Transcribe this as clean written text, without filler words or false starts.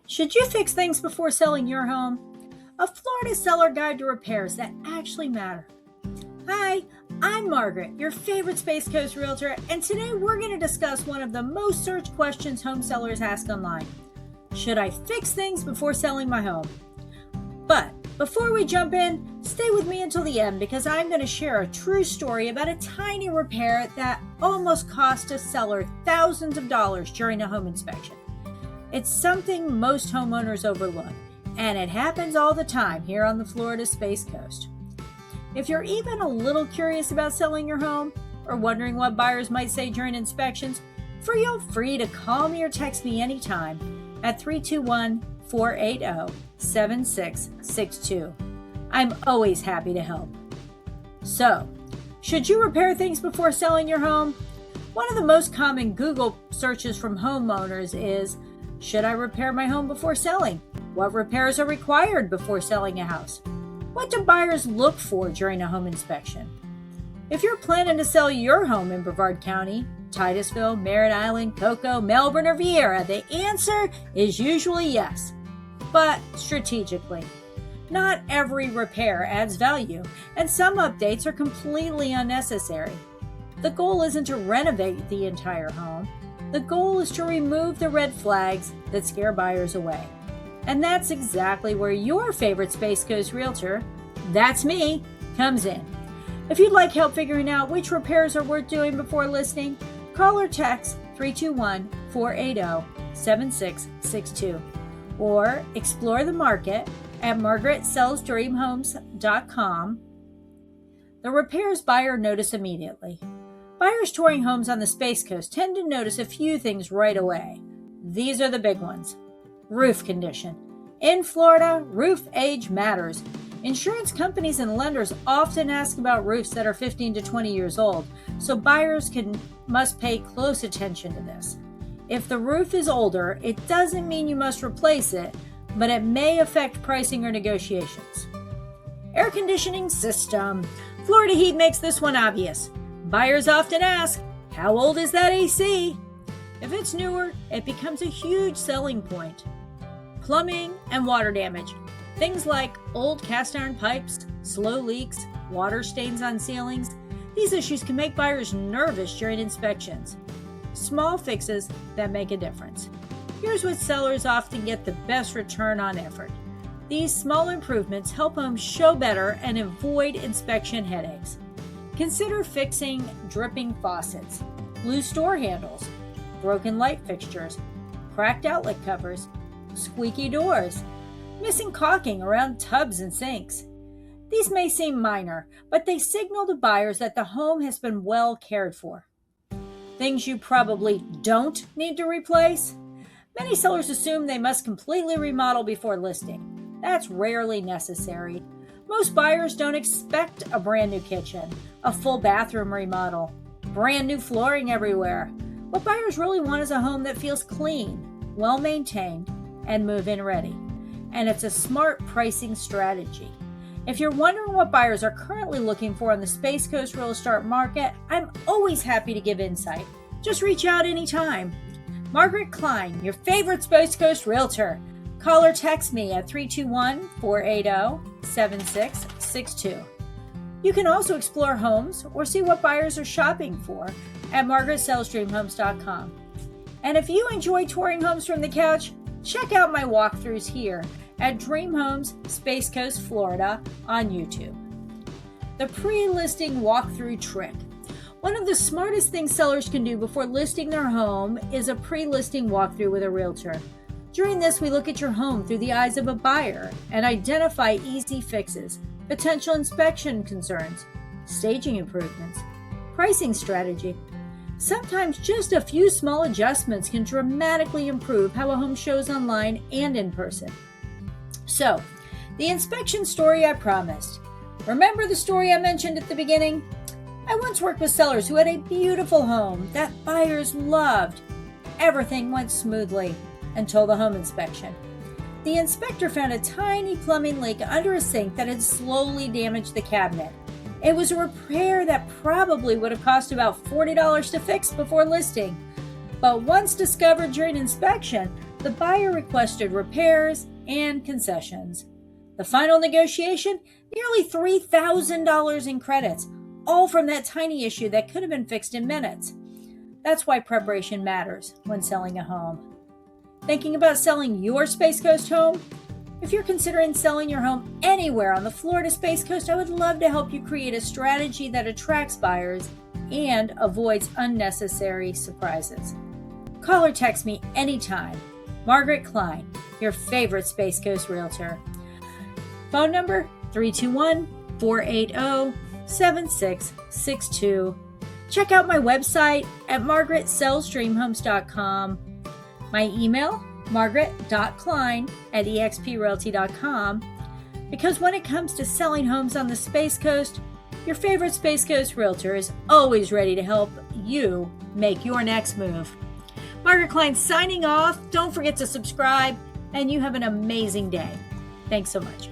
Should you fix things before selling your home? A Florida seller guide to repairs that actually matter. Hi, I'm Margaret, your favorite Space Coast Realtor, and today we're going to discuss one of the most searched questions home sellers ask online. Should I fix things before selling my home? But before we jump in, stay with me until the end because I'm going to share a true story about a tiny repair that almost cost a seller thousands of dollars during a home inspection. It's something most homeowners overlook, and it happens all the time here on the Florida Space Coast. If you're even a little curious about selling your home or wondering what buyers might say during inspections, feel free to call me or text me anytime at 321-480-7662. I'm always happy to help. So, should you repair things before selling your home? One of the most common Google searches from homeowners is, should I repair my home before selling? What repairs are required before selling a house? What do buyers look for during a home inspection? If you're planning to sell your home in Brevard County, Titusville, Merritt Island, Cocoa, Melbourne, or Viera, the answer is usually yes, but strategically. Not every repair adds value, and some updates are completely unnecessary. The goal isn't to renovate the entire home. The goal is to remove the red flags that scare buyers away. And that's exactly where your favorite Space Coast Realtor, that's me, comes in. If you'd like help figuring out which repairs are worth doing before listing, call or text 321-480-7662 or explore the market at margarettsellsdreamhomes.com. The repairs buyer notice immediately. Buyers touring homes on the Space Coast tend to notice a few things right away. These are the big ones. Roof condition. In Florida, roof age matters. Insurance companies and lenders often ask about roofs that are 15 to 20 years old, so buyers must pay close attention to this. If the roof is older, it doesn't mean you must replace it, but it may affect pricing or negotiations. Air conditioning system. Florida heat makes this one obvious. Buyers often ask, how old is that AC? If it's newer, it becomes a huge selling point. Plumbing and water damage. Things like old cast iron pipes, slow leaks, water stains on ceilings. These issues can make buyers nervous during inspections. Small fixes that make a difference. Here's what sellers often get the best return on effort. These small improvements help homes show better and avoid inspection headaches. Consider fixing dripping faucets, loose door handles, broken light fixtures, cracked outlet covers, squeaky doors, missing caulking around tubs and sinks. These may seem minor, but they signal to buyers that the home has been well cared for. Things you probably don't need to replace. Many sellers assume they must completely remodel before listing. That's rarely necessary. Most buyers don't expect a brand new kitchen, a full bathroom remodel, brand new flooring everywhere. What buyers really want is a home that feels clean, well maintained, and move-in ready. And it's a smart pricing strategy. If you're wondering what buyers are currently looking for in the Space Coast real estate market, I'm always happy to give insight. Just reach out anytime. Margaret Klein, your favorite Space Coast Realtor. Call or text me at 321-480-7662. You can also explore homes or see what buyers are shopping for at margarettsellsdreamhomes.com. And if you enjoy touring homes from the couch, check out my walkthroughs here at Dream Homes, Space Coast, Florida on YouTube. The pre-listing walkthrough trick. One of the smartest things sellers can do before listing their home is a pre-listing walkthrough with a realtor. During this, we look at your home through the eyes of a buyer and identify easy fixes, potential inspection concerns, staging improvements, pricing strategy. Sometimes just a few small adjustments can dramatically improve how a home shows online and in person. So, the inspection story I promised. Remember the story I mentioned at the beginning? I once worked with sellers who had a beautiful home that buyers loved. Everything went smoothly until the home inspection. The inspector found a tiny plumbing leak under a sink that had slowly damaged the cabinet. It was a repair that probably would have cost about $40 to fix before listing. But once discovered during inspection, the buyer requested repairs and concessions. The final negotiation, nearly $3,000 in credits, all from that tiny issue that could have been fixed in minutes. That's why preparation matters when selling a home. Thinking about selling your Space Coast home? If you're considering selling your home anywhere on the Florida Space Coast, I would love to help you create a strategy that attracts buyers and avoids unnecessary surprises. Call or text me anytime. Margarett Klein, your favorite Space Coast Realtor. Phone number 321-480-7662. Check out my website at margarettsellsdreamhomes.com. My email, margaret.klein@exprealty.com. Because when it comes to selling homes on the Space Coast, your favorite Space Coast Realtor is always ready to help you make your next move. Margarett Klein signing off. Don't forget to subscribe, and you have an amazing day. Thanks so much.